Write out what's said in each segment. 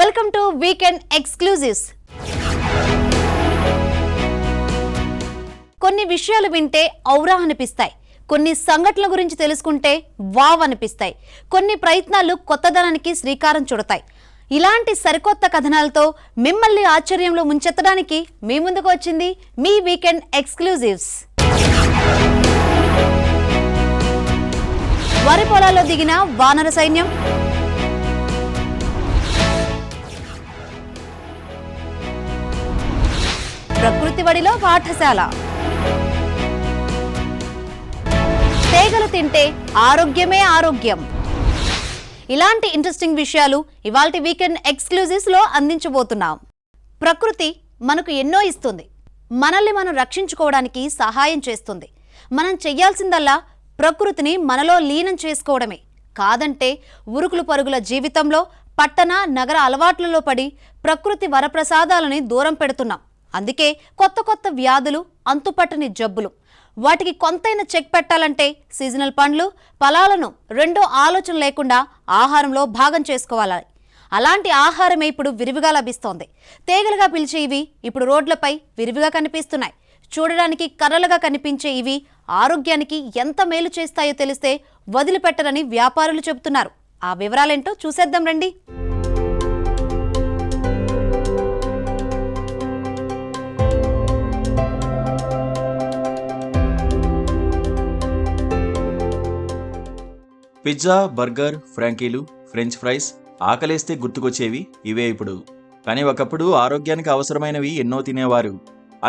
Welcome to weekend exclusives. కొన్ని విషయాలు వింటే ఔరా అనిపిస్తాయి, కొన్ని సంఘటనల గురించి తెలుసుకుంటే వావ్ అనిపిస్తాయి, కొన్ని ప్రయత్నాలు కొత్తదనానికి శ్రీకారం చుడతాయి. ఇలాంటి సరికొత్త కథనాలతో మిమ్మల్ని ఆశ్చర్యంలో ముంచెత్తడానికి మీ ముందుకు వచ్చింది మీ వీకెండ్ ఎక్స్క్లూజివ్స్. వరి పొలాల్లో దిగిన వానర సైన్యం, ప్రకృతి వడిలో పాఠశాల, తీగలు తింటే ఆరోగ్యమే ఆరోగ్యం. ఇలాంటి ఇంట్రెస్టింగ్ విషయాలు ఇవాల్టి వీకెండ్ ఎక్స్క్లూజివ్స్ లో అందించబోతున్నాం. ప్రకృతి మనకు ఎన్నో ఇస్తుంది, మనల్ని మనం రక్షించుకోవడానికి సహాయం చేస్తుంది. మనం చెయ్యాల్సిందల్లా ప్రకృతిని మనలో లీనం చేసుకోవడమే. కాదంటే ఉరుకులు పరుగుల జీవితంలో పట్టణ నగర అలవాట్లలో పడి ప్రకృతి వరప్రసాదాలని దూరం పెడుతున్నాం. అందుకే కొత్త కొత్త వ్యాధులు, అంతుపట్టని జబ్బులు. వాటికి కొంతైనా చెక్ పెట్టాలంటే సీజనల్ పండ్లు, ఫలాలను రెండో ఆలోచన లేకుండా ఆహారంలో భాగం చేసుకోవాలి. అలాంటి ఆహారమే ఇప్పుడు విరివిగా లభిస్తోంది. తీగలుగా పిలిచే ఇవి ఇప్పుడు రోడ్లపై విరివిగా కనిపిస్తున్నాయి. చూడడానికి కర్రలుగా కనిపించే ఇవి ఆరోగ్యానికి ఎంత మేలు చేస్తాయో తెలిస్తే వదిలిపెట్టరని వ్యాపారులు చెబుతున్నారు. ఆ వివరాలేంటో చూసేద్దాం రండి. పిజ్జా, బర్గర్, ఫ్రాంకీలు, ఫ్రెంచ్ ఫ్రైస్ ఆకలేస్తే గుర్తుకొచ్చేవి ఇవే ఇప్పుడు. కానీ ఒకప్పుడు ఆరోగ్యానికి అవసరమైనవి ఎన్నో తినేవారు.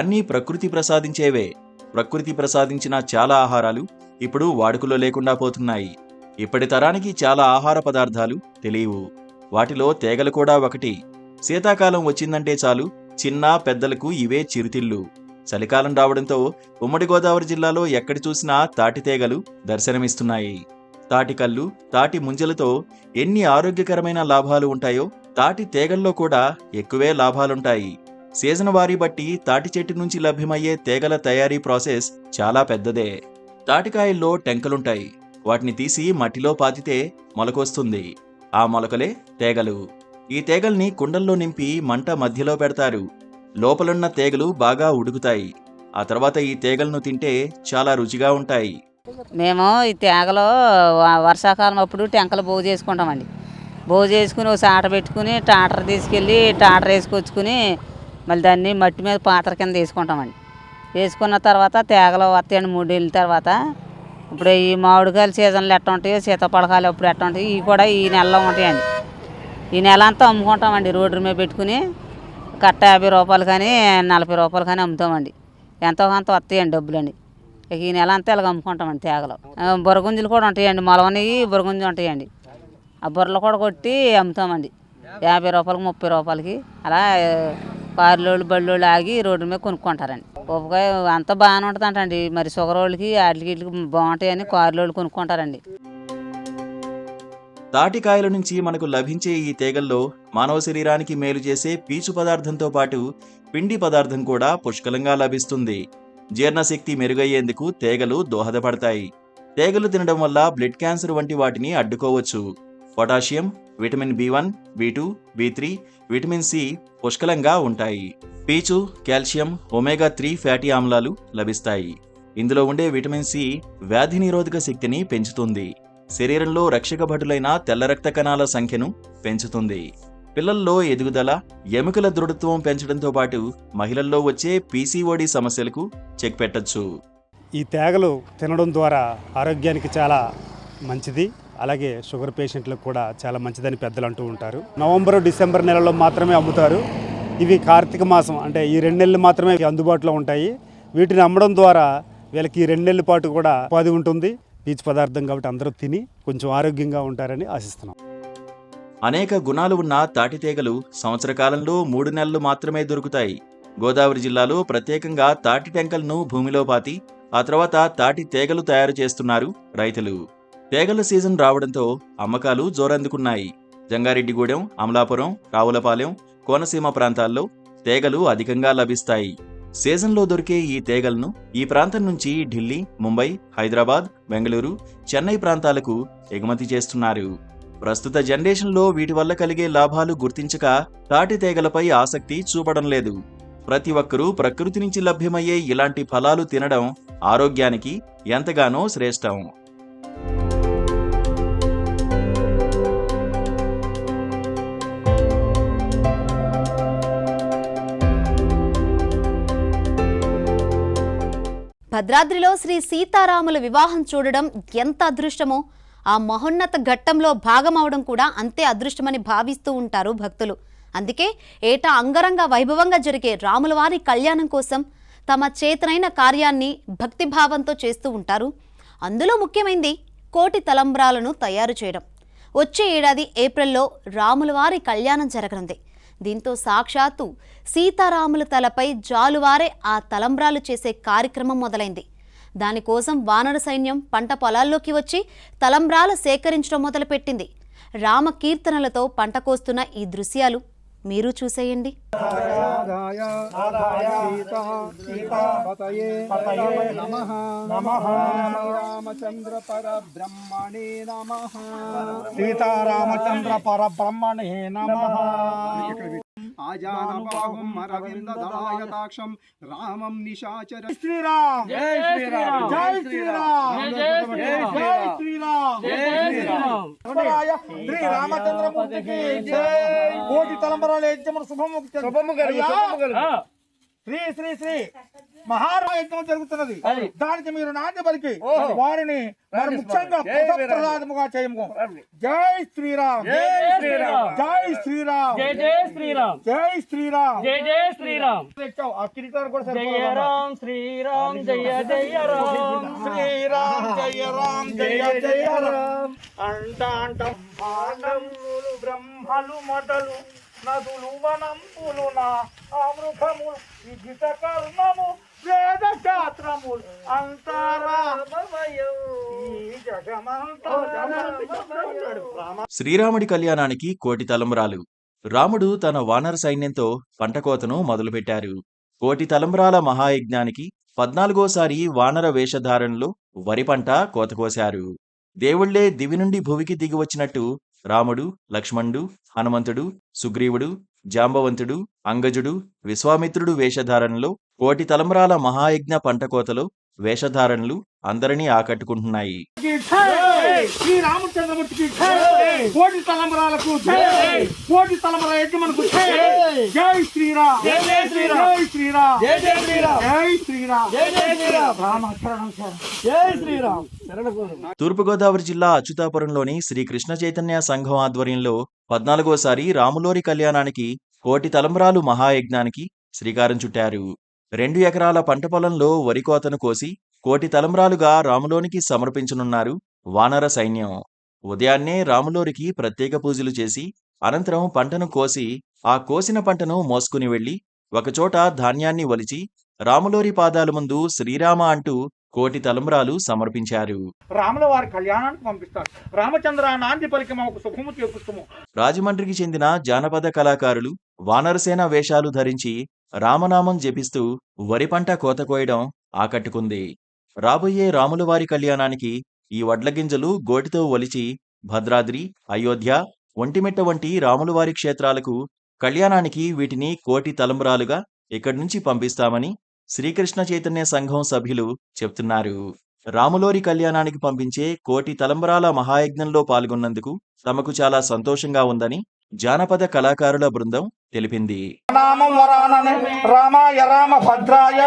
అన్నీ ప్రకృతి ప్రసాదించేవే. ప్రకృతి ప్రసాదించిన చాలా ఆహారాలు ఇప్పుడు వాడుకలో లేకుండా పోతున్నాయి. ఇప్పటి తరానికి చాలా ఆహార పదార్థాలు తెలియవు. వాటిలో తీగలు కూడా ఒకటి. శీతాకాలం వచ్చిందంటే చాలు చిన్న పెద్దలకు ఇవే చిరుతిళ్ళు. చలికాలం రావడంతో ఉమ్మడి గోదావరి జిల్లాలో ఎక్కడి చూసినా తాటి తీగలు దర్శనమిస్తున్నాయి. తాటికల్లు, తాటి ముంజలతో ఎన్ని ఆరోగ్యకరమైన లాభాలు ఉంటాయో తాటి తీగల్లో కూడా ఎక్కువే లాభాలుంటాయి. సీజన్ వారీ బట్టి తాటి చెట్టు నుంచి లభ్యమయ్యే తీగల తయారీ ప్రాసెస్ చాలా పెద్దదే. తాటికాయల్లో టెంకలుంటాయి. వాటిని తీసి మట్టిలో పాతితే మొలకొస్తుంది. ఆ మొలకలే తీగలు. ఈ తీగల్ని కుండల్లో నింపి మంట మధ్యలో పెడతారు. లోపలున్న తీగలు బాగా ఉడుకుతాయి. ఆ తర్వాత ఈ తీగలను తింటే చాలా రుచిగా ఉంటాయి. మేము ఈ తేగలో వర్షాకాలం అప్పుడు టెంకలు బోగు చేసుకుంటామండి. బోగు చేసుకుని ఒక సాట పెట్టుకుని టాటర్ తీసుకెళ్ళి టాటర్ వేసుకొచ్చుకుని మళ్ళీ దాన్ని మట్టి మీద పాత్ర కింద వేసుకుంటామండి. వేసుకున్న తర్వాత తేగలు వస్తాయండి. 3 నెలల తర్వాత ఇప్పుడు ఈ మామిడికాయలు సీజన్లు ఎట్ట ఉంటాయో, సీతాపలకాయలు అప్పుడు ఎట్ట ఉంటాయి, ఇవి కూడా ఈ నెలలో ఉంటాయండి. ఈ నెల అంతా అమ్ముకుంటామండి. రోడ్డు మీద పెట్టుకుని కట్ట 50 రూపాయలు కానీ 40 రూపాయలు కానీ అమ్ముతామండి. ఎంతో కొంత వస్తాయండి డబ్బులండి. ఇక ఈ నెల అంతా ఇలాగ అమ్ముకుంటామండి తేగలు. బుర్రగుంజలు కూడా ఉంటాయండి, మొలవనివి బుర్రగుంజలు ఉంటాయండి. ఆ బుర్రలు కూడా కొట్టి అమ్ముతామండి. 50 రూపాయలకి 30 రూపాయలకి అలా కారులోళ్ళు బళ్ళోళ్ళు ఆగి రోడ్డు మీద కొనుక్కుంటారండి. ఉప్పకాయ అంతా బాగానే ఉంటుందంటండి. మరి షుగర్ వాళ్ళకి వాటికి వీటికి బాగుంటాయని కారులోళ్ళు కొనుక్కుంటారండి. తాటికాయల నుంచి మనకు లభించే ఈ తీగల్లో మానవ శరీరానికి మేలు చేసే పీచు పదార్థంతో పాటు పిండి పదార్థం కూడా పుష్కలంగా లభిస్తుంది. జీర్ణశక్తి మెరుగయ్యేందుకు తీగలు దోహదపడతాయి. తీగలు తినడం వల్ల బ్లడ్ క్యాన్సర్ వంటి వాటిని అడ్డుకోవచ్చు. Potassium, vitamin B1, B2, B3, vitamin C పుష్కలంగా ఉంటాయి. పీచు, కాల్షియం, ఒమేగా-3 ఫ్యాటీ ఆమ్లాలు లభిస్తాయి. ఇందులో ఉండే విటమిన్ సి వ్యాధి నిరోధక శక్తిని పెంచుతుంది. శరీరంలో రక్షక భటులైన తెల్ల రక్త కణాల సంఖ్యను పెంచుతుంది. పిల్లల్లో ఎదుగుదల, ఎముకల దృఢత్వం పెంచడంతో పాటు మహిళల్లో వచ్చే PCOD సమస్యలకు చెక్ పెట్టచ్చు. ఈ తేగలు తినడం ద్వారా ఆరోగ్యానికి చాలా మంచిది. అలాగే షుగర్ పేషెంట్లకు కూడా చాలా మంచిదని పెద్దలు అంటూ ఉంటారు. నవంబర్, డిసెంబర్ నెలలో మాత్రమే అమ్ముతారు. ఇవి కార్తీక మాసం అంటే ఈ 2 నెలలు మాత్రమే అందుబాటులో ఉంటాయి. వీటిని అమ్మడం ద్వారా వీళ్ళకి ఈ 2 నెలల పాటు కూడా ఉపాధి ఉంటుంది. పీచు పదార్థం కాబట్టి అందరూ తిని కొంచెం ఆరోగ్యంగా ఉంటారని ఆశిస్తున్నాం. అనేక గుణాలు ఉన్న తాటి తీగలు సంవత్సర కాలంలో 3 నెలలు మాత్రమే దొరుకుతాయి. గోదావరి జిల్లాలో ప్రత్యేకంగా తాటి టెంకలను భూమిలో పాతి ఆ తర్వాత తాటి తీగలు తయారు చేస్తున్నారు రైతులు. తీగల సీజన్ రావడంతో అమ్మకాలు జోరందుకున్నాయి. జంగారెడ్డిగూడెం, అమలాపురం, రావులపాలెం, కోనసీమ ప్రాంతాల్లో తీగలు అధికంగా లభిస్తాయి. సీజన్లో దొరికే ఈ తీగలను ఈ ప్రాంతం నుంచి ఢిల్లీ, ముంబై, హైదరాబాద్, బెంగళూరు, చెన్నై ప్రాంతాలకు ఎగుమతి చేస్తున్నారు. ప్రస్తుత జనరేషన్లో వీటి వల్ల కలిగే లాభాలు గుర్తించక తాటి తీగలపై ఆసక్తి చూపడం లేదు. ప్రతి ఒక్కరూ ప్రకృతి నుంచి లభ్యమయ్యే ఇలాంటి ఫలాలు తినడం ఆరోగ్యానికి ఎంతగానో శ్రేష్టం. భద్రాద్రిలో శ్రీ సీతారాముల వివాహం చూడడం ఎంత అదృష్టమో, ఆ మహోన్నత ఘట్టంలో భాగమవడం కూడా అంతే అదృష్టమని భావిస్తూ ఉంటారు భక్తులు. అందుకే ఏటా అంగరంగ వైభవంగా జరిగే రాములవారి కళ్యాణం కోసం తమ చేతనైన కార్యాన్ని భక్తిభావంతో చేస్తూ ఉంటారు. అందులో ముఖ్యమైనది కోటి తలంబ్రాలను తయారు చేయడం. వచ్చే ఏడాది ఏప్రిల్లో రాములవారి కళ్యాణం జరగనుంది. దీంతో సాక్షాత్తు సీతారాముల తలపై జాలువారే ఆ తలంబ్రాలు చేసే కార్యక్రమం మొదలైంది. దానికోసం వానర సైన్యం పంట పొలాల్లోకి వచ్చి తలంబ్రాలు సేకరించడం మొదలుపెట్టింది. రామ కీర్తనలతో పంట కోస్తున్న ఈ దృశ్యాలు మీరు చూసేయండి. సీతారామచంద్ర పరబ్రహ్మణే నమః. ఆజానబాహుం అరవిందదళాయతాక్షం రామం నిశాచర. శ్రీరామ్ జై శ్రీరామ్ జై శ్రీరామ్ జై శ్రీరామ్ జై శ్రీరామ్. శ్రీ రామచంద్రమూర్తికి జై. కోటి తలంబరాల యజ్ఞం శుభము కలుగు. శ్రీ శ్రీ శ్రీ మహారాయజ్ఞం జరుగుతున్నది. దానికి మీరు నాట్య పలికి వారిని ముఖ్యంగా ప్రసాదముగా చేయము. జై శ్రీరామ్ జై శ్రీరామ్ జై శ్రీరామ్ జై జై శ్రీరామ్ జై శ్రీరామ్ జై జై శ్రీరామ్. ఆ కిరీటాలు కూడా జయ రామ్ శ్రీరామ్ జయ జయ రామ్ శ్రీరామ్ జయ రామ్ జయ జయ రామ్. అంట భాండములు బ్రహ్మలు మొదలు నదులు వనంపులు నా అమృతములు విధిత కర్మము వేద శాస్త్రములు అంతరామమయం ఈ జగమంతా. శ్రీరాముడి కళ్యాణానికి కోటి తలంబ్రాలు. రాముడు తన వానర సైన్యంతో పంటకోతను మొదలుపెట్టారు. కోటి తలంబ్రాల మహాయజ్ఞానికి 14సారి వానర వేషధారణలో వరి పంట కోత కోశారు. దేవుళ్లే దివి నుండి భువికి దిగి వచ్చినట్టు రాముడు, లక్ష్మణుడు, హనుమంతుడు, సుగ్రీవుడు, జాంబవంతుడు, అంగజుడు, విశ్వామిత్రుడు వేషధారణలో కోటి తలంబ్రాల మహాయజ్ఞ పంటకోతలో వేషధారణలు అందరినీ ఆకట్టుకుంటున్నాయి. శ్రీరామచంద్రమూర్తికి కోటి తలంబరాలకు కోటి తలంబర యజ్ఞమునకు జై శ్రీరామ్ జై శ్రీరామ్ జై శ్రీరామ్ జై శ్రీరామ్ జై శ్రీరామ్ జై శ్రీరామ్ రామచరణం జై శ్రీరామ్. తూర్పుగోదావరి జిల్లా అచ్యుతాపురంలోని శ్రీ కృష్ణ చైతన్య సంఘం ఆధ్వర్యంలో 14సారి రాములోరి కళ్యాణానికి కోటి తలంబ్రాలు మహాయజ్ఞానికి శ్రీకారం చుట్టారు. 2 ఎకరాల పంట పొలంలో వరి కోతను కోసి కోటి తలంబ్రాలుగా రాములోనికి సమర్పించనున్నారు వానర సైన్యం. ఉదయాన్నే రాములోరికి ప్రత్యేక పూజలు చేసి అనంతరం పంటను కోసి ఆ కోసిన పంటను మోసుకుని వెళ్లి ఒకచోట ధాన్యాన్ని ఒలిచి రాములోరి పాదాల ముందు శ్రీరామ అంటూ కోటి తలంబ్రాలు సమర్పించారు. రాముల వారి కళ్యాణానికి పంపిస్తారు. రామచంద్ర నాంది పలికి మాకు సుఖము చేకూర్చుము. రాజమండ్రికి చెందిన జానపద కళాకారులు వానరసేన వేషాలు ధరించి రామనామం జపిస్తూ వరి పంట కోత కోయడం ఆకట్టుకుంది. రాబోయే రాములవారి కళ్యాణానికి ఈ వడ్లగింజలు గోటితో ఒలిచి భద్రాద్రి, అయోధ్య, ఒంటిమిట్ట వంటి రాములవారి క్షేత్రాలకు కళ్యాణానికి వీటిని కోటి తలంబ్రాలుగా ఇక్కడి నుంచి పంపిస్తామని శ్రీకృష్ణ చైతన్య సంఘం సభ్యులు చెప్తున్నారు. రాములోరి కళ్యాణానికి పంపించే కోటి తలంబ్రాల మహాయజ్ఞంలో పాల్గొన్నందుకు తమకు చాలా సంతోషంగా ఉందని జానపద కళాకారుల బృందం తెలిపింది. నామం వరాననే రామాయ రామభద్రాయ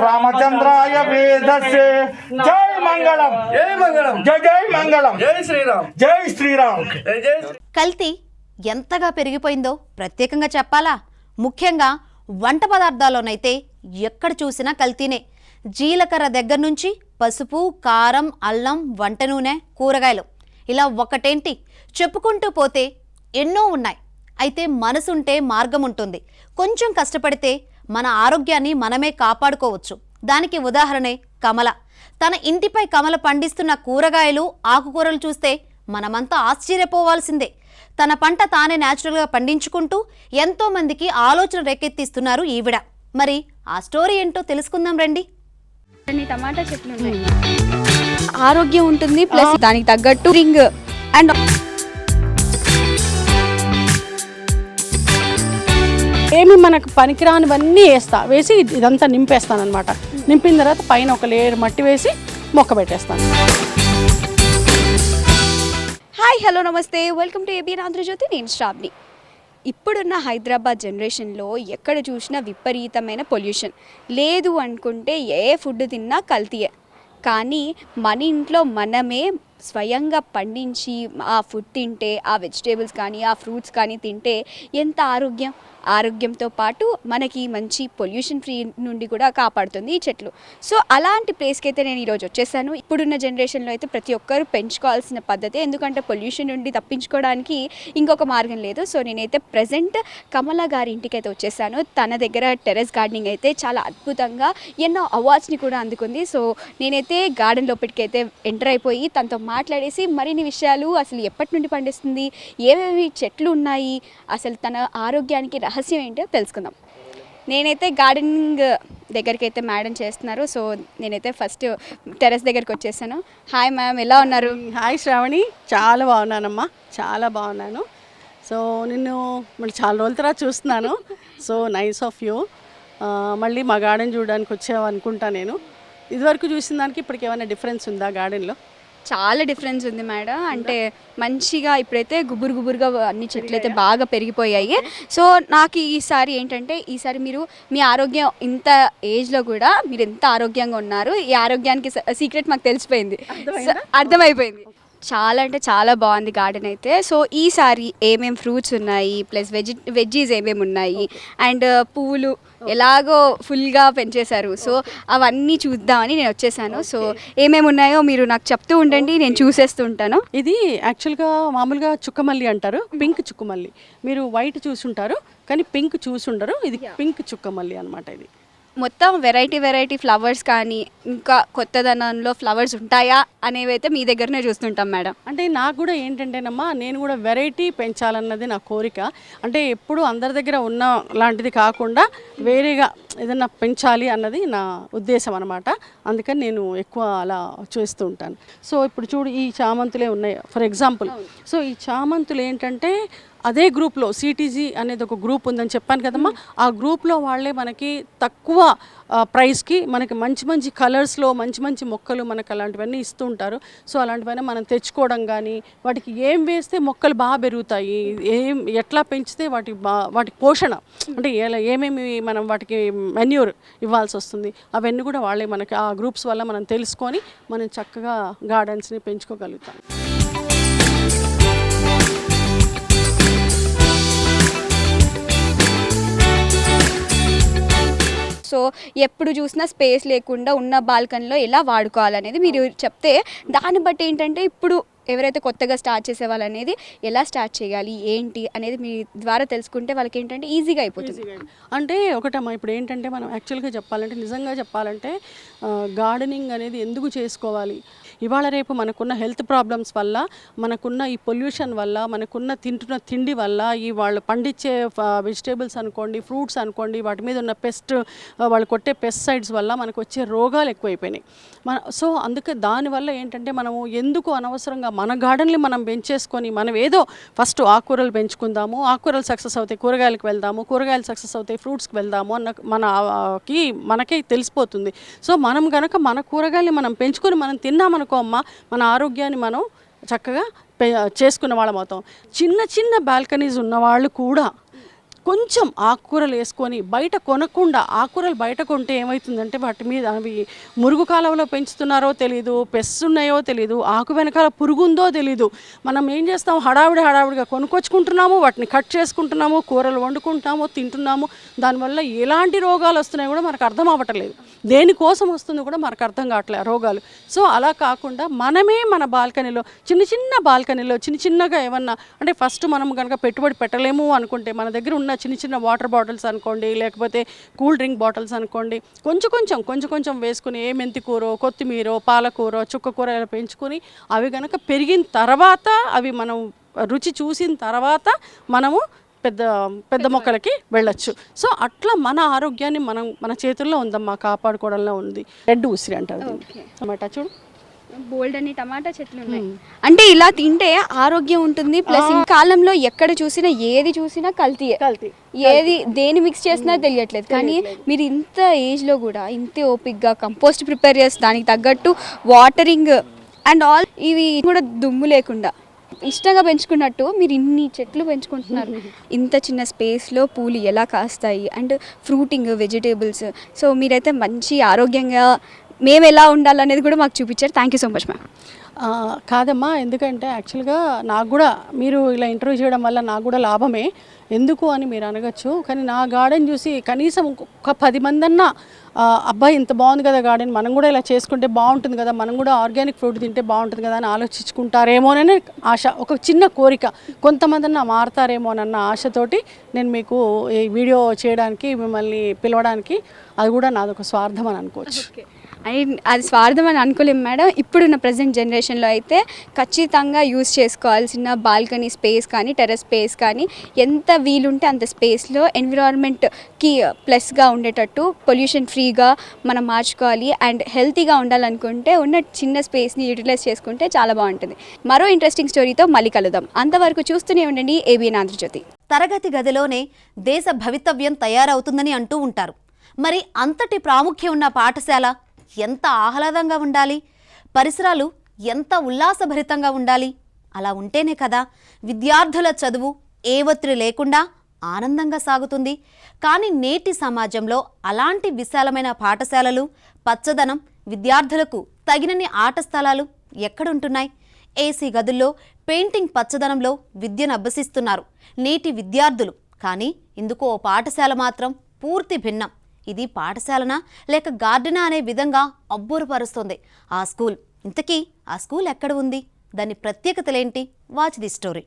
రామచంద్రాయ వేదస్సే జై మంగళం జై మంగళం జై జై మంగళం జై శ్రీరామ్ జై శ్రీరామ్. కల్తీ ఎంతగా పెరిగిపోయిందో ప్రత్యేకంగా చెప్పాలా? ముఖ్యంగా వంట పదార్థాల్లోనైతే ఎక్కడ చూసినా కల్తీనే. జీలకర్ర దగ్గర నుంచి పసుపు, కారం, అల్లం, వంట నూనె, కూరగాయలు, ఇలా ఒకటేంటి చెప్పుకుంటూ పోతే ఎన్నో ఉన్నాయి. అయితే మనసుంటే మార్గం ఉంటుంది. కొంచెం కష్టపడితే మన ఆరోగ్యాన్ని మనమే కాపాడుకోవచ్చు. దానికి ఉదాహరణే కమల. తన ఇంటిపై కమల పండిస్తున్న కూరగాయలు, ఆకుకూరలు చూస్తే మనమంతా ఆశ్చర్యపోవాల్సిందే. తన పంట తానే న్యాచురల్గా పండించుకుంటూ ఎంతో మందికి ఆలోచన రేకెత్తిస్తున్నారు ఈవిడ. మరి ఆ స్టోరీ ఏంటో తెలుసుకుందాం రండి. టమాటా చెట్లు ఉన్నాయి, ఆరోగ్యం ఉంటుంది, ప్లస్ దానికి తగ్గట్టు రింగ్ అండ్ కొన్ని మనకు పనికిరానివన్నీ వేసి ఇదంతా నింపేస్తాను అనమాట. నింపిన తర్వాత పైన ఒక లేయర్ మట్టి వేసి మొక్క పెట్టేస్తాను. హాయ్ హలో నమస్తే, వెల్కమ్ టు ఏబిఎన్ ఆంధ్రజ్యోతి. నేను శ్రావ్ని. ఇప్పుడున్న హైదరాబాద్ జనరేషన్లో ఎక్కడ చూసినా విపరీతమైన పొల్యూషన్. లేదు అనుకుంటే ఏ ఫుడ్ తిన్నా కల్తీయే. కానీ మన ఇంట్లో మనమే స్వయంగా పండించి ఆ ఫుడ్ తింటే, ఆ వెజిటేబుల్స్ కానీ ఆ ఫ్రూట్స్ కానీ తింటే ఎంత ఆరోగ్యంతో పాటు మనకి మంచి పొల్యూషన్ ఫ్రీ నుండి కూడా కాపాడుతుంది ఈ చెట్లు. సో అలాంటి ప్లేస్కి అయితే నేను ఈరోజు వచ్చేసాను. ఇప్పుడున్న జనరేషన్లో అయితే ప్రతి ఒక్కరు పెంచుకోవాల్సిన పద్ధతి, ఎందుకంటే పొల్యూషన్ నుండి తప్పించుకోవడానికి ఇంకొక మార్గం లేదు. సో నేనైతే ప్రజెంట్ కమల గారి ఇంటికి అయితే వచ్చేసాను. తన దగ్గర టెర్రస్ గార్డెనింగ్ అయితే చాలా అద్భుతంగా ఎన్నో అవార్డ్స్ని కూడా అందుకుంది. సో నేనైతే గార్డెన్ లోపలికి అయితే ఎంటర్ అయిపోయి తనతో మాట్లాడేసి మరిన్ని విషయాలు, అసలు ఎప్పటి నుండి పండిస్తుంది, ఏవేవి చెట్లు ఉన్నాయి, అసలు తన ఆరోగ్యానికి రహస్యం ఏంటో తెలుసుకుందాం. నేనైతే గార్డెనింగ్ దగ్గరికి అయితే మేడం చేస్తున్నారు. సో నేనైతే ఫస్ట్ టెర్రస్ దగ్గరికి వచ్చేసాను. హాయ్ మ్యామ్, ఎలా ఉన్నారు? హాయ్ శ్రావణి, చాలా బాగున్నానమ్మా, చాలా బాగున్నాను. సో నిన్ను మళ్ళీ చాలా రోజుల తర్వాత చూస్తున్నాను. So nice of you. మళ్ళీ మా గార్డెన్ చూడడానికి వచ్చావు అనుకుంటా. నేను ఇదివరకు చూసిన దానికి ఇప్పటికి ఏమైనా డిఫరెన్స్ ఉందా గార్డెన్లో? చాలా డిఫరెన్స్ ఉంది మేడం. అంటే మంచిగా ఇప్పుడైతే గుబురుగా అన్ని చెట్లు అయితే బాగా పెరిగిపోయాయి. సో నాకు ఈసారి ఏంటంటే, ఈసారి మీరు మీ ఆరోగ్యం ఇంత ఏజ్లో కూడా మీరు ఎంత ఆరోగ్యంగా ఉన్నారు, ఈ ఆరోగ్యానికి సీక్రెట్ మాకు తెలిసిపోయింది, అర్థమైపోయింది. చాలా అంటే చాలా బాగుంది గార్డెన్ అయితే. సో ఈసారి ఏమేమి ఫ్రూట్స్ ఉన్నాయి, ప్లస్ వెజ్జీస్ ఏమేమి ఉన్నాయి, అండ్ పువ్వులు ఎలాగో ఫుల్గా పెంచేశారు. సో అవన్నీ చూద్దామని నేను వచ్చేసాను. సో ఏమేమి ఉన్నాయో మీరు నాకు చెప్తూ ఉండండి, నేను చూసేస్తూ ఉంటాను. ఇది యాక్చువల్గా మామూలుగా చుక్కమల్లి అంటారు, పింక్ చుక్కమల్లి. మీరు వైట్ చూసుంటారు కానీ పింక్ చూసుండరు. ఇది పింక్ చుక్కమల్లి అనమాట. ఇది మొత్తం వెరైటీ ఫ్లవర్స్ కానీ ఇంకా కొత్తదనంలో ఫ్లవర్స్ ఉంటాయా అనేవి అయితే మీ దగ్గరనే చూస్తుంటాం మేడం. అంటే నాకు కూడా ఏంటంటేనమ్మా, నేను కూడా వెరైటీ పెంచాలన్నది నా కోరిక. అంటే ఎప్పుడు అందరి దగ్గర ఉన్న లాంటిది కాకుండా వేరేగా ఏదన్నా పెంచాలి అన్నది నా ఉద్దేశం అనమాట. అందుకని నేను ఎక్కువ అలా చేస్తూ ఉంటాను. సో ఇప్పుడు చూడు, ఈ చామంతులే ఉన్నాయి ఫర్ ఎగ్జాంపుల్. సో ఈ చామంతులు ఏంటంటే అదే గ్రూప్లో సిటీజీ అనేది ఒక గ్రూప్ ఉందని చెప్పాను కదమ్మా. ఆ గ్రూప్లో వాళ్ళే మనకి తక్కువ ప్రైస్కి మనకి మంచి కలర్స్లో మంచి మొక్కలు మనకు అలాంటివన్నీ ఇస్తూ ఉంటారు. సో అలాంటివన్నీ మనం తెచ్చుకోవడం కానీ, వాటికి ఏం వేస్తే మొక్కలు బాగా పెరుగుతాయి, ఎట్లా పెంచితే వాటి పోషణ అంటే ఏమేమి మనం వాటికి మెన్యూర్ ఇవ్వాల్సి వస్తుంది, అవన్నీ కూడా వాళ్ళే మనకి ఆ గ్రూప్స్ వల్ల మనం తెలుసుకొని మనం చక్కగా గార్డెన్స్ని పెంచుకోగలుగుతాం. సో ఎప్పుడు చూసినా స్పేస్ లేకుండా ఉన్న బాల్కనీలో ఎలా వాడుకోవాలనేది మీరు చెప్తే, దాన్ని బట్టి ఏంటంటే ఇప్పుడు ఎవరైతే కొత్తగా స్టార్ట్ చేసే వాళ్ళు అనేది ఎలా స్టార్ట్ చేయాలి ఏంటి అనేది మీ ద్వారా తెలుసుకుంటే వాళ్ళకి ఏంటంటే ఈజీగా అయిపోతుంది. అంటే ఒకటమ్మా, ఇప్పుడు ఏంటంటే మనం యాక్చువల్గా చెప్పాలంటే, నిజంగా చెప్పాలంటే గార్డెనింగ్ అనేది ఎందుకు చేసుకోవాలి, ఇవాళ రేపు మనకున్న హెల్త్ ప్రాబ్లమ్స్ వల్ల, మనకున్న ఈ పొల్యూషన్ వల్ల, మనకున్న తింటున్న తిండి వల్ల, ఈ వాళ్ళు పండించే వెజిటేబుల్స్ అనుకోండి, ఫ్రూట్స్ అనుకోండి, వాటి మీద ఉన్న వాళ్ళు కొట్టే పెస్టిసైడ్స్ వల్ల మనకు వచ్చే రోగాలు ఎక్కువైపోయినాయి. సో అందుకే దానివల్ల ఏంటంటే మనము ఎందుకు అనవసరంగా మన గార్డెన్లు మనం పెంచేసుకొని, మనం ఏదో ఫస్ట్ ఆకుకూరలు పెంచుకుందాము, ఆకుకూరలు సక్సెస్ అవుతాయి కూరగాయలకు వెళ్దాము, కూరగాయలు సక్సెస్ అవుతాయి ఫ్రూట్స్కి వెళ్దాము అన్న మనకే తెలిసిపోతుంది. సో మనం కనుక మన కూరగాయలు మనం పెంచుకొని మనం తిన్నామనుకో అమ్మ, మన ఆరోగ్యాన్ని మనం చక్కగా చేసుకున్న వాళ్ళం అవుతాం. చిన్న బాల్కనీస్ ఉన్నవాళ్ళు కూడా కొంచెం ఆకుకూరలు వేసుకొని బయట కొనకుండా, ఆకుకూరలు బయట కొంటే ఏమవుతుందంటే వాటి మీద అవి మురుగు కాలంలో పెంచుతున్నారో తెలీదు, పెస్ట్స్ ఉన్నాయో తెలీదు, ఆకు వెనకాల పురుగు ఉందో తెలీదు. మనం ఏం చేస్తాం, హడావిడిగా కొనుక్కొచ్చుకుంటున్నాము, వాటిని కట్ చేసుకుంటున్నాము, కూరలు వండుకుంటున్నాము, తింటున్నాము. దానివల్ల ఎలాంటి రోగాలు వస్తున్నాయో కూడా మనకు అర్థం అవ్వట్లేదు, దేనికోసం వస్తుందో కూడా మనకు అర్థం కావట్లేదు రోగాలు. సో అలా కాకుండా మనమే మన బాల్కనీలో చిన్న బాల్కనీలో చిన్నగా ఏమన్నా, అంటే ఫస్ట్ మనం కనుక పెట్టుబడి పెట్టలేము అనుకుంటే మన దగ్గర ఉన్న చిన్న వాటర్ బాటిల్స్ అనుకోండి, లేకపోతే కూల్ డ్రింక్ బాటిల్స్ అనుకోండి, కొంచెం వేసుకుని మెంతి కూర, కొత్తిమీర, పాలకూర, చుక్కకూర ఇలా పెంచుకొని అవి కనుక పెరిగిన తర్వాత, అవి మనం రుచి చూసిన తర్వాత మనము పెద్ద మొక్కలకి వెళ్ళొచ్చు. సో అట్లా మన ఆరోగ్యాన్ని మన చేతుల్లో ఉందమ్మా, కాపాడుకోవడంలో ఉంది. రెడ్ ఉసిరి అంటారు టమాటా చూడు, బోల్డ్ అని టమాటా చెట్లు ఉన్నాయి. అంటే ఇలా తింటే ఆరోగ్యం ఉంటుంది, ప్లస్ ఈ కాలంలో ఎక్కడ చూసినా ఏది చూసినా కల్తీయే, ఏది దేని మిక్స్ చేసినా తెలియట్లేదు. కానీ మీరు ఇంత ఏజ్లో కూడా ఇంతే ఓపిక్గా కంపోస్ట్ ప్రిపేర్ చేసి దానికి తగ్గట్టు వాటరింగ్ అండ్ ఆల్ ఇవి కూడా దుమ్ము లేకుండా ఇష్టంగా పెంచుకున్నట్టు మీరు ఇన్ని చెట్లు పెంచుకుంటున్నారు. ఇంత చిన్న స్పేస్లో పూలు ఎలా కాస్తాయి అండ్ ఫ్రూటింగ్ వెజిటేబుల్స్. సో మీరైతే మంచి ఆరోగ్యంగా మేము ఎలా ఉండాలనేది కూడా మాకు చూపించారు. Thank you so much ma'am. కాదమ్మా, ఎందుకంటే యాక్చువల్గా నాకు కూడా మీరు ఇలా ఇంటర్వ్యూ చేయడం వల్ల నాకు కూడా లాభమే. ఎందుకు అని మీరు అనగచ్చు, కానీ నా గార్డెన్ చూసి కనీసం ఒక 10 మంది అన్నా అబ్బాయి ఇంత బాగుంది కదా గార్డెన్, మనం కూడా ఇలా చేసుకుంటే బాగుంటుంది కదా, మనం కూడా ఆర్గానిక్ ఫ్రూట్ తింటే బాగుంటుంది కదా అని ఆలోచించుకుంటారేమోనని ఆశ, ఒక చిన్న కోరిక. కొంతమంది అన్న మారుతారేమోనన్న ఆశతోటి నేను మీకు ఈ వీడియో చేయడానికి మిమ్మల్ని పిలవడానికి, అది కూడా నాదొక స్వార్థం అని అనుకోవచ్చు. అది స్వార్థం అని అనుకోలేము మేడం. ఇప్పుడున్న ప్రజెంట్ జనరేషన్లో అయితే ఖచ్చితంగా యూజ్ చేసుకోవాల్సిన బాల్కనీ స్పేస్ కానీ టెర్రస్ స్పేస్ కానీ ఎంత వీలుంటే అంత స్పేస్లో ఎన్విరాన్మెంట్కి ప్లస్గా ఉండేటట్టు పొల్యూషన్ ఫ్రీగా మనం మార్చుకోవాలి అండ్ హెల్తీగా ఉండాలనుకుంటే ఉన్న చిన్న స్పేస్ని యూటిలైజ్ చేసుకుంటే చాలా బాగుంటుంది. మరో ఇంట్రెస్టింగ్ స్టోరీతో మళ్ళీ కలుద్దాం. అంతవరకు చూస్తూనే ఉండండి ఏబిఎన్ ఆంధ్రజ్యోతి. తరగతి గదిలోనే దేశ భవితవ్యం తయారవుతుందని అంటూ ఉంటారు. మరి అంతటి ప్రాముఖ్యం ఉన్న పాఠశాల ఎంత ఆహ్లాదంగా ఉండాలి, పరిసరాలు ఎంత ఉల్లాసభరితంగా ఉండాలి. అలా ఉంటేనే కదా విద్యార్థుల చదువు ఏ ఒత్తిడి లేకుండా ఆనందంగా సాగుతుంది. కానీ నేటి సమాజంలో అలాంటి విశాలమైన పాఠశాలలు, పచ్చదనం, విద్యార్థులకు తగినన్ని ఆట స్థలాలు ఎక్కడుంటున్నాయి? ఏసీ గదుల్లో పెయింటింగ్ పచ్చదనంలో విద్యను అభ్యసిస్తున్నారు నేటి విద్యార్థులు. కానీ ఇందుకు ఓ పాఠశాల మాత్రం పూర్తి భిన్నం. ఇది పాఠశాలనా లేక గార్డెనా అనే విధంగా అబ్బురపరుస్తుంది ఆ స్కూల్. ఇంతకీ ఆ స్కూల్ ఎక్కడ ఉంది, దాని ప్రత్యేకతలేంటి? Watch the story.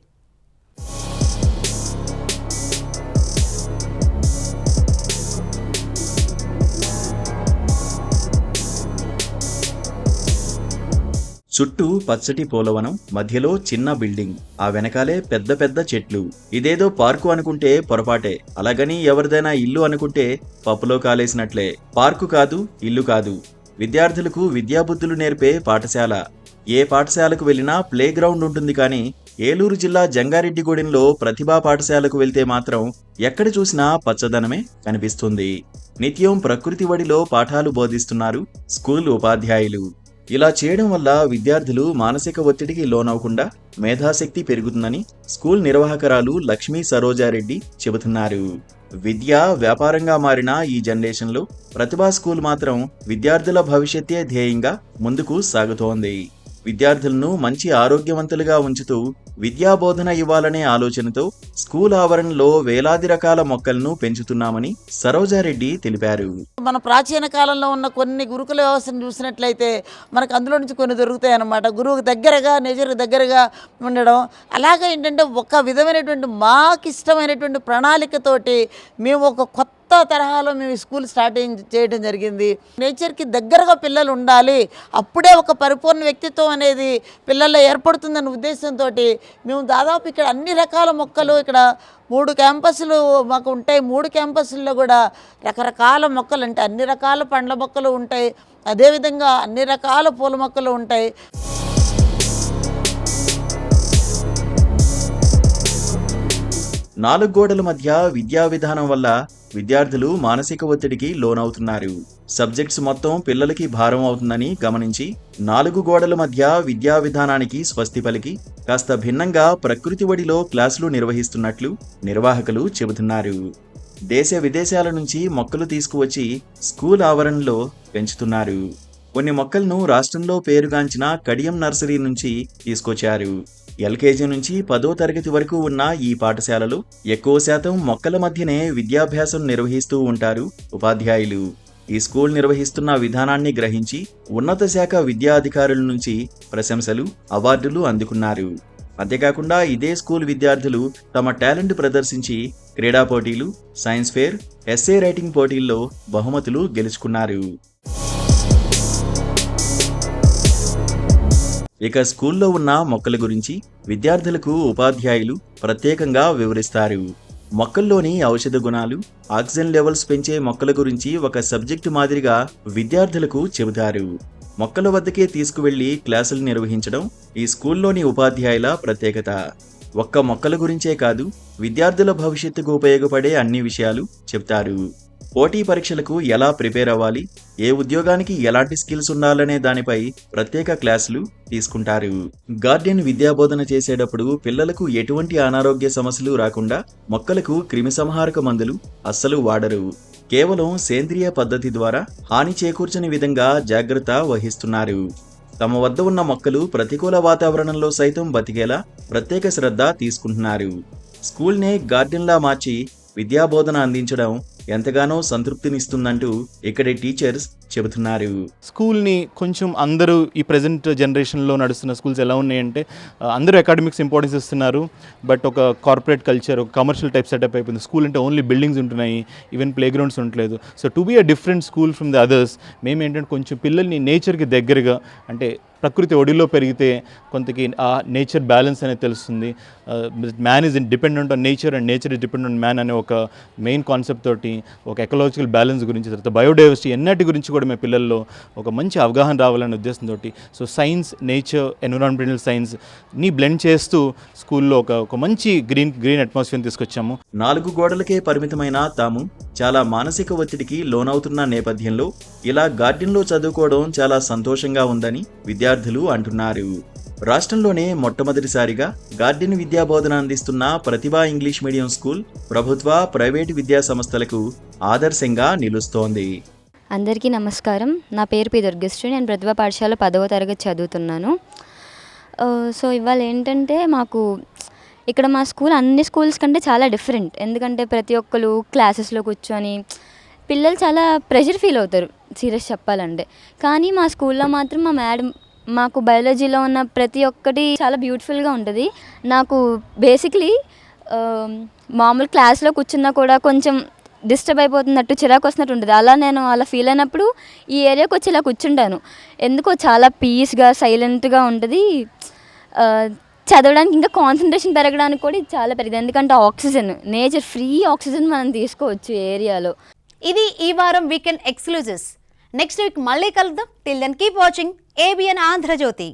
చుట్టూ పచ్చటి పోలవనం, మధ్యలో చిన్న బిల్డింగ్, ఆ వెనకాలే పెద్ద పెద్ద చెట్లు. ఇదేదో పార్కు అనుకుంటే పొరపాటే. అలాగని ఎవరిదైనా ఇల్లు అనుకుంటే పప్పులో కాలేసినట్లే. పార్కు కాదు, ఇల్లు కాదు, విద్యార్థులకు విద్యాబుద్ధులు నేర్పే పాఠశాల. ఏ పాఠశాలకు వెళ్ళినా ప్లే గ్రౌండ్ ఉంటుంది. కానీ ఏలూరు జిల్లా జంగారెడ్డిగూడెంలో ప్రతిభా పాఠశాలకు వెళ్తే మాత్రం ఎక్కడ చూసినా పచ్చదనమే కనిపిస్తుంది. నిత్యం ప్రకృతి ఒడిలో పాఠాలు బోధిస్తున్నారు స్కూల్ ఉపాధ్యాయులు. ఇలా చేయడం వల్ల విద్యార్థులు మానసిక ఒత్తిడికి లోనవకుండా మేధాశక్తి పెరుగుతుందని స్కూల్ నిర్వాహకురాలు లక్ష్మీ సరోజారెడ్డి చెబుతున్నారు. విద్య వ్యాపారంగా మారిన ఈ జనరేషన్లో ప్రతిభా స్కూల్ మాత్రం విద్యార్థుల భవిష్యత్తే ధ్యేయంగా ముందుకు సాగుతోంది. విద్యార్థులను మంచి ఆరోగ్యవంతులుగా ఉంచుతూ విద్యాబోధన ఇవ్వాలనే ఆలోచనతో స్కూల్ ఆవరణలో వేలాది రకాల మొక్కలను పెంచుతున్నామని సరోజారెడ్డి తెలిపారు. మన ప్రాచీన కాలంలో ఉన్న కొన్ని గురుకుల వ్యవస్థను చూసినట్లయితే మనకు అందులో నుంచి కొన్ని దొరుకుతాయి అన్నమాట. గురువుకు దగ్గరగా, నేచర్కి దగ్గరగా ఉండడం. అలాగే ఏంటంటే ఒక విధమైనటువంటి మాకు ఇష్టమైనటువంటి ప్రణాళికతోటి మేము ఒక కొత్త తరహాలో మేము స్కూల్ స్టార్ట్ చేయడం జరిగింది. నేచర్కి దగ్గరగా పిల్లలు ఉండాలి, అప్పుడే ఒక పరిపూర్ణ వ్యక్తిత్వం అనేది పిల్లల్లో ఏర్పడుతుందన్న ఉద్దేశంతో మేము దాదాపు ఇక్కడ అన్ని రకాల మొక్కలు, ఇక్కడ 3 క్యాంపస్లు మాకు ఉంటాయి. 3 క్యాంపస్ల్లో కూడా రకరకాల మొక్కలు, అంటే అన్ని రకాల పండ్ల మొక్కలు ఉంటాయి, అదేవిధంగా అన్ని రకాల పూల మొక్కలు ఉంటాయి. నాలుగు గోడల మధ్య విద్యా విధానం వల్ల విద్యార్థులు మానసిక ఒత్తిడికి లోనవుతున్నారు. సబ్జెక్ట్స్ మొత్తం పిల్లలకి భారం అవుతుందని గమనించి 4 గోడల మధ్య విద్యా విధానానికి స్వస్తి పలికి కాస్త భిన్నంగా ప్రకృతి ఒడిలో క్లాసులు నిర్వహిస్తున్నట్లు నిర్వాహకులు చెబుతున్నారు. దేశ విదేశాల నుంచి మొక్కలు తీసుకువచ్చి స్కూల్ ఆవరణలో పెంచుతున్నారు. కొన్ని మొక్కలను రాష్ట్రంలో పేరుగాంచిన కడియం నర్సరీ నుంచి తీసుకొచ్చారు. ఎల్కేజీ నుంచి 10వ తరగతి వరకు ఉన్న ఈ పాఠశాలలో ఎక్కువ శాతం మొక్కల మధ్యనే విద్యాభ్యాసం నిర్వహిస్తూ ఉంటారు ఉపాధ్యాయులు. ఈ స్కూల్ నిర్వహిస్తున్న విధానాన్ని గ్రహించి ఉన్నత శాఖ విద్యాధికారుల నుంచి ప్రశంసలు, అవార్డులు అందుకున్నారు. అంతేకాకుండా ఇదే స్కూల్ విద్యార్థులు తమ టాలెంట్ ప్రదర్శించి క్రీడా పోటీలు, సైన్స్ ఫేర్, ఎస్సే రైటింగ్ పోటీల్లో బహుమతులు గెలుచుకున్నారు. ఇక స్కూల్లో ఉన్న మొక్కల గురించి విద్యార్థులకు ఉపాధ్యాయులు ప్రత్యేకంగా వివరిస్తారు. మొక్కల్లోని ఔషధ గుణాలు, ఆక్సిజన్ లెవెల్స్ పెంచే మొక్కల గురించి ఒక సబ్జెక్టు మాదిరిగా విద్యార్థులకు చెబుతారు. మొక్కల వద్దకే తీసుకువెళ్లి క్లాసులు నిర్వహించడం ఈ స్కూల్లోని ఉపాధ్యాయుల ప్రత్యేకత. ఒక్క మొక్కల గురించే కాదు, విద్యార్థుల భవిష్యత్తుకు ఉపయోగపడే అన్ని విషయాలు చెప్తారు. పోటీ పరీక్షలకు ఎలా ప్రిపేర్ అవ్వాలి, ఏ ఉద్యోగానికి ఎలాంటి స్కిల్స్ ఉండాలనే దానిపై ప్రత్యేక క్లాసులు తీసుకుంటారు. గార్డెన్ విద్యాబోధన చేసేటప్పుడు పిల్లలకు ఎటువంటి అనారోగ్య సమస్యలు రాకుండా మొక్కలకు క్రిమిసంహారక మందులు అస్సలు వాడరు. కేవలం సేంద్రియ పద్ధతి ద్వారా హాని చేకూర్చని విధంగా జాగ్రత్త వహిస్తున్నారు. తమ వద్ద ఉన్న మొక్కలు ప్రతికూల వాతావరణంలో సైతం బతికేలా ప్రత్యేక శ్రద్ధ తీసుకుంటున్నారు. స్కూల్నే గార్డెన్లా మార్చి విద్యాబోధన అందించడం ఎంతగానో సంతృప్తినిస్తుందంటూ ఇక్కడి టీచర్స్ చెబుతున్నారు. స్కూల్ని కొంచెం అందరూ ఈ ప్రజెంట్ జనరేషన్లో నడుస్తున్న స్కూల్స్ ఎలా ఉన్నాయంటే అందరూ అకాడమిక్స్ ఇంపార్టెన్స్ ఇస్తున్నారు, బట్ ఒక కార్పొరేట్ కల్చర్, ఒక కమర్షియల్ టైప్ సెటప్ అయిపోయింది. స్కూల్ అంటే ఓన్లీ బిల్డింగ్స్ ఉంటున్నాయి, ఈవెన్ ప్లే గ్రౌండ్స్ ఉండట్లేదు. So to be a different school from the others, మేము ఏంటంటే కొంచెం పిల్లల్ని నేచర్కి దగ్గరగా, అంటే ప్రకృతి ఒడిలో పెరిగితే కొంతకి ఆ నేచర్ బ్యాలెన్స్ అనేది తెలుస్తుంది. Man is dependent on nature and nature is dependent on man అనే ఒక మెయిన్ కాన్సెప్ట్ తోటి ఒక ఎకలాజికల్ బ్యాలెన్స్ గురించి, తర్వాత బయోడైవర్సిటీ ఎన్నటి గురించి కూడా మేము పిల్లల్లో ఒక మంచి అవగాహన రావాలనే ఉద్దేశంతో సో సైన్స్, నేచర్, ఎన్విరాన్మెంటల్ సైన్స్ని బ్లెండ్ చేస్తూ స్కూల్లో ఒక మంచి గ్రీన్ అట్మాస్ఫియర్ని తీసుకొచ్చాము. 4 గోడలకే పరిమితమైన తాము చాలా మానసిక ఒత్తిడికి లోనవుతున్న నేపథ్యంలో ఇలా గార్డెన్లో చదువుకోవడం చాలా సంతోషంగా ఉందని విద్యార్థులు అంటున్నారు. రాష్ట్రంలోనే మొట్టమొదటిసారిగా గార్డెన్ విద్యాబోధన అందిస్తున్న ప్రతిభా ఇంగ్లీష్ మీడియం స్కూల్ ప్రభుత్వ, ప్రైవేటు విద్యా సంస్థలకు ఆదర్శంగా నిలుస్తోంది. అందరికీ నమస్కారం. నా పేరు పి దుర్గశ్రీ. నేను ప్రతిభా పాఠశాల 10వ తరగతి చదువుతున్నాను. సో ఇవాళ ఏంటంటే మాకు ఇక్కడ మా స్కూల్ అన్ని స్కూల్స్ కంటే చాలా డిఫరెంట్. ఎందుకంటే ప్రతి ఒక్కరు క్లాసెస్లో కూర్చొని పిల్లలు చాలా ప్రెషర్ ఫీల్ అవుతారు సీరియస్ చెప్పాలంటే. కానీ మా స్కూల్లో మాత్రం మా మేడం మాకు బయాలజీలో ఉన్న ప్రతి ఒక్కటి చాలా బ్యూటిఫుల్గా ఉంటుంది. నాకు బేసిక్లీ మామూలు క్లాస్లో కూర్చున్నా కూడా కొంచెం డిస్టర్బ్ అయిపోతున్నట్టు, చిరాకు వస్తున్నట్టు ఉంటుంది. నేను అలా ఫీల్ అయినప్పుడు ఈ ఏరియాకి వచ్చి ఇలా కూర్చుంటాను. ఎందుకో చాలా పీస్గా, సైలెంట్గా ఉంటుంది. చదవడానికి ఇంకా కాన్సన్ట్రేషన్ పెరగడానికి కూడా ఇది చాలా పెరిగింది. ఎందుకంటే ఆక్సిజన్, నేచర్ ఫ్రీ ఆక్సిజన్ మనం తీసుకోవచ్చు ఏరియాలో. ఇది ఈ వారం వీకెండ్ ఎక్స్క్లూజివ్స్. నెక్స్ట్ వీక్ మళ్ళీ కలుద్దాం. Till then keep watching ABN Andhra Jyothi.